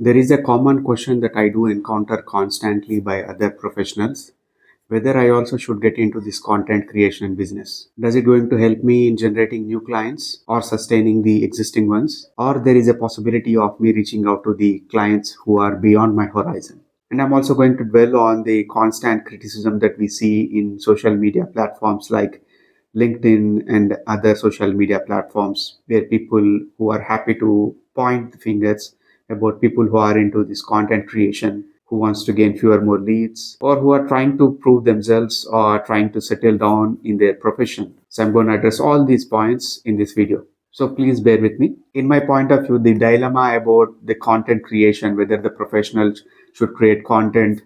There is a common question that I do encounter constantly by other professionals whether I also should get into this content creation business. Does it going to help me in generating new clients or sustaining the existing ones? Or there is a possibility of me reaching out to the clients who are beyond my horizon? And I'm also going to dwell on the constant criticism that we see in social media platforms like LinkedIn and other social media platforms where people who are happy to point the fingers about people who are into this content creation, who wants to gain fewer more leads, or who are trying to prove themselves or trying to settle down in their profession. So I'm going to address all these points in this video. So please bear with me. In my point of view, the dilemma about the content creation, whether the professionals should create content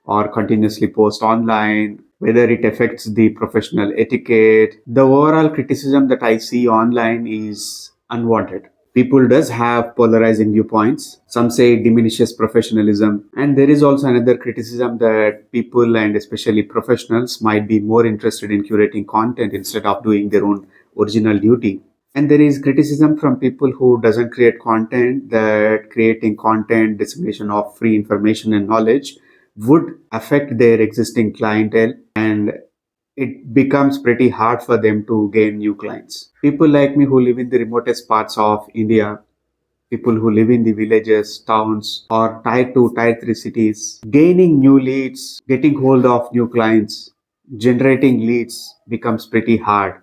or continuously post online, whether it affects the professional etiquette. The overall criticism that I see online is unwanted. People does have polarizing viewpoints. Some say it diminishes professionalism. And there is also another criticism that people and especially professionals might be more interested in curating content instead of doing their own original duty. And there is criticism from people who doesn't create content that creating content, dissemination of free information and knowledge would affect their existing clientele and it becomes pretty hard for them to gain new clients. People like me who live in the remotest parts of India, people who live in the villages, towns, or tier 2, tier 3 cities, gaining new leads, getting hold of new clients, generating leads becomes pretty hard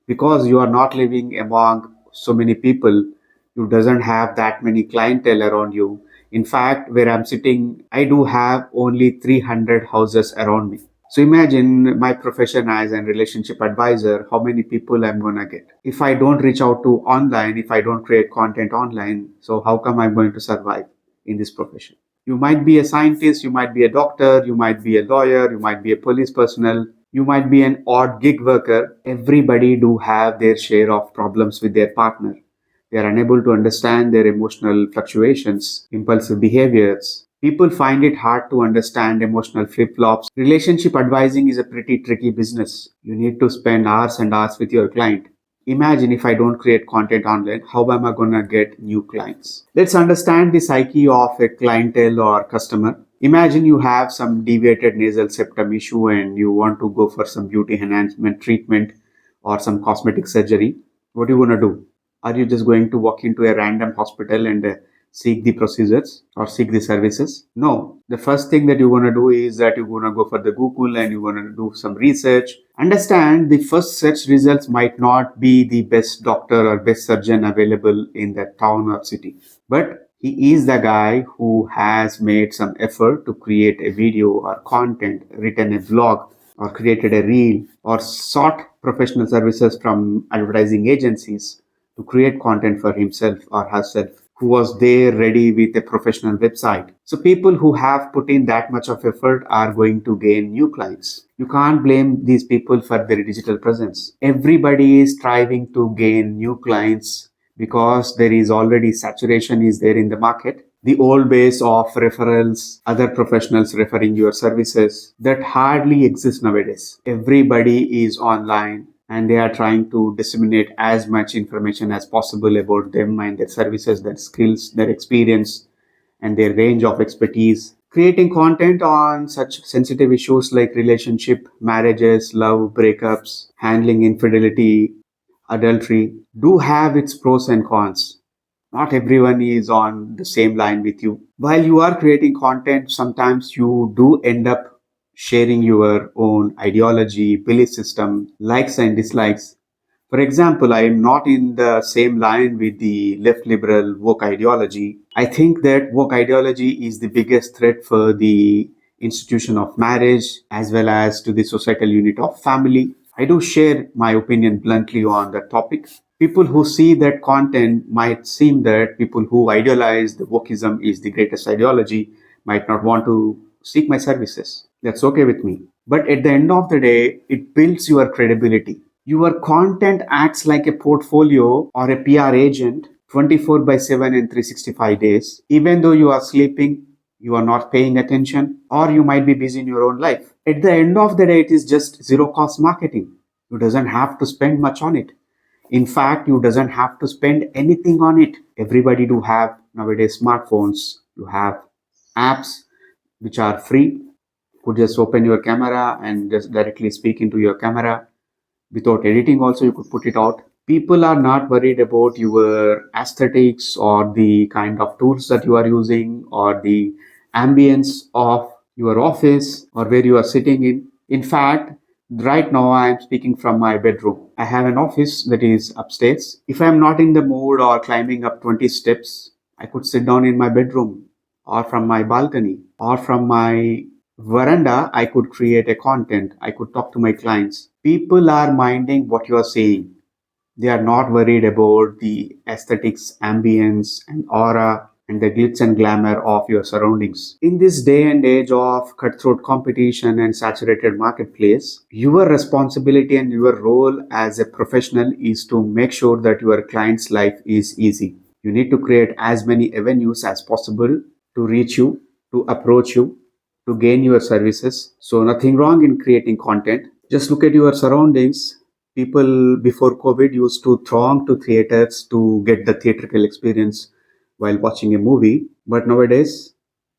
because you are not living among so many people. You doesn't have that many clientele around you. In fact, where I'm sitting, I do have only 300 houses around me. So imagine my profession as a relationship advisor, how many people I'm gonna get. If I don't reach out to online, if I don't create content online, so how come I'm going to survive in this profession? You might be a scientist, you might be a doctor, you might be a lawyer, you might be a police personnel, you might be an odd gig worker. Everybody do have their share of problems with their partner. They are unable to understand their emotional fluctuations, impulsive behaviors. People find it hard to understand emotional flip flops. Relationship advising is a pretty tricky business. You need to spend hours and hours with your client. Imagine if I don't create content online, how am I going to get new clients? Let's understand the psyche of a clientele or customer. Imagine you have some deviated nasal septum issue and you want to go for some beauty enhancement treatment or some cosmetic surgery. What are you going to do? Are you just going to walk into a random hospital and seek the procedures or seek the services? No. The first thing that you want to do is that you're going to go for the Google and you're going to do some research. Understand the first search results might not be the best doctor or best surgeon available in that town or city. But he is the guy who has made some effort to create a video or content, written a blog, or created a reel, or sought professional services from advertising agencies to create content for himself or herself, who was there ready with a professional website. So people who have put in that much of effort are going to gain new clients. You can't blame these people for their digital presence. Everybody is striving to gain new clients because there is already saturation is there in the market. The old base of referrals, other professionals referring your services, that hardly exists nowadays. Everybody is online and they are trying to disseminate as much information as possible about them and their services, their skills, their experience, and their range of expertise. Creating content on such sensitive issues like relationship, marriages, love, breakups, handling infidelity, adultery do have its pros and cons. Not everyone is on the same line with you. While you are creating content, sometimes you do end up sharing your own ideology, belief system, likes and dislikes. For example, I am not in the same line with the left liberal woke ideology. I think that woke ideology is the biggest threat for the institution of marriage as well as to the societal unit of family. I do share my opinion bluntly on that topic. People who see that content might seem that people who idealize the wokeism is the greatest ideology might not want to seek my services. That's okay with me. But at the end of the day, it builds your credibility. Your content acts like a portfolio or a PR agent 24 by 7 and 365 days. Even though you are sleeping, you are not paying attention, or you might be busy in your own life. At the end of the day, it is just zero cost marketing. You doesn't have to spend much on it. In fact, you doesn't have to spend anything on it. Everybody do have nowadays smartphones. You have apps which are free. You could just open your camera and just directly speak into your camera. Without editing also, you could put it out. People are not worried about your aesthetics or the kind of tools that you are using or the ambience of your office or where you are sitting in. In fact, right now I am speaking from my bedroom. I have an office that is upstairs. If I am not in the mood or climbing up 20 steps, I could sit down in my bedroom or from my balcony or from my veranda. I could create a content. I could talk to my clients. People are minding what you are saying. They are not worried about the aesthetics, ambience, and aura and the glitz and glamour of your surroundings. In this day and age of cutthroat competition and saturated marketplace, your responsibility and your role as a professional is to make sure that your client's life is easy. You need to create as many avenues as possible to reach you, to approach you, to gain your services. So, nothing wrong in creating content. Just look at your surroundings. People before COVID used to throng to theaters to get the theatrical experience while watching a movie. But nowadays,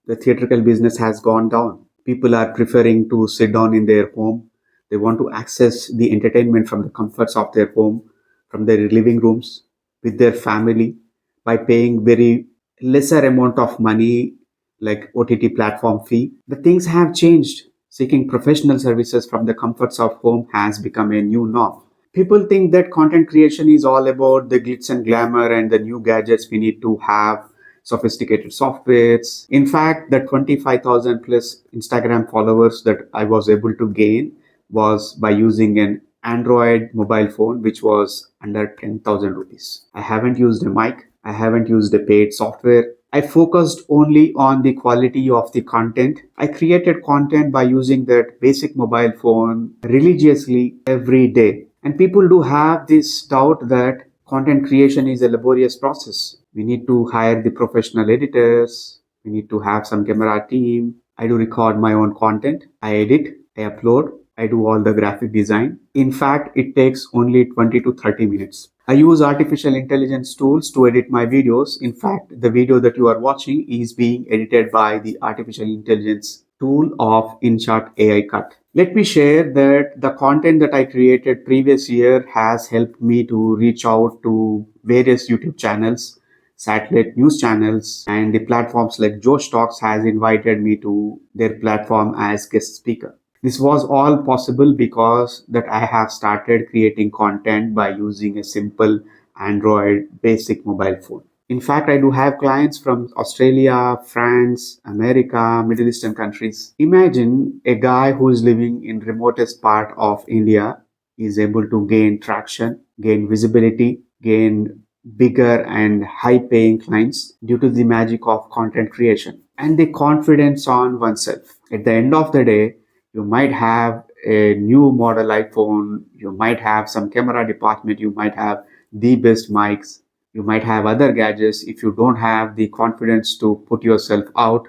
the theatrical business has gone down. People are preferring to sit down in their home. They want to access the entertainment from the comforts of their home, from their living rooms, with their family by paying very lesser amount of money like OTT platform fee. The things have changed. Seeking professional services from the comforts of home has become a new norm. People think that content creation is all about the glitz and glamour and the new gadgets we need to have, sophisticated softwares. In fact, the 25,000 plus Instagram followers that I was able to gain was by using an Android mobile phone, which was under 10,000 rupees. I haven't used a mic. I haven't used a paid software. I focused only on the quality of the content. I created content by using that basic mobile phone religiously every day. And people do have this doubt that content creation is a laborious process. We need to hire the professional editors. We need to have some camera team. I do record my own content. I edit, I upload, I do all the graphic design. In fact, it takes only 20 to 30 minutes. I use artificial intelligence tools to edit my videos. In fact, the video that you are watching is being edited by the artificial intelligence tool of InShot AI Cut. Let me share that the content that I created previous year has helped me to reach out to various YouTube channels, satellite news channels, and the platforms like Josh Talks has invited me to their platform as guest speaker. This was all possible because that I have started creating content by using a simple Android basic mobile phone. In fact, I do have clients from Australia, France, America, Middle Eastern countries. Imagine a guy who is living in remotest part of India is able to gain traction, gain visibility, gain bigger and high paying clients due to the magic of content creation and the confidence on oneself. At the end of the day, you might have a new model iPhone, you might have some camera department, you might have the best mics, you might have other gadgets. If you don't have the confidence to put yourself out,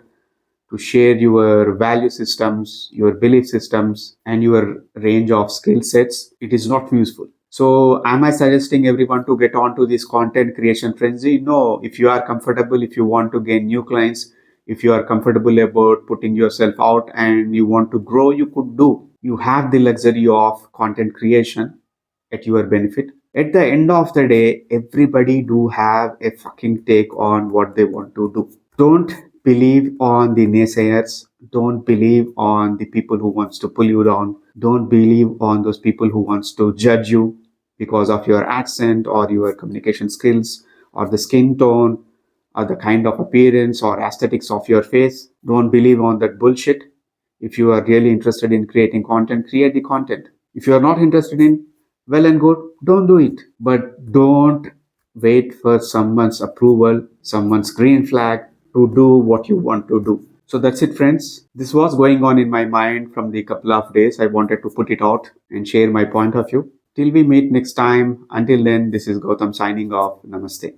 to share your value systems, your belief systems, and your range of skill sets, it is not useful. So, am I suggesting everyone to get onto this content creation frenzy? No. If you are comfortable, if you want to gain new clients, if you are comfortable about putting yourself out and you want to grow, you could do. You have the luxury of content creation at your benefit. At the end of the day, everybody do have a fucking take on what they want to do. Don't believe on the naysayers. Don't believe on the people who wants to pull you down. Don't believe on those people who wants to judge you because of your accent or your communication skills or the skin tone or the kind of appearance or aesthetics of your face. Don't believe on that bullshit. If you are really interested in creating content, create the content. If you are not interested in, well and good, don't do it. But don't wait for someone's approval, someone's green flag to do what you want to do. So that's it, friends. This was going on in my mind from the couple of days. I wanted to put it out and share my point of view. Till we meet next time. Until then, this is Gautam signing off. Namaste.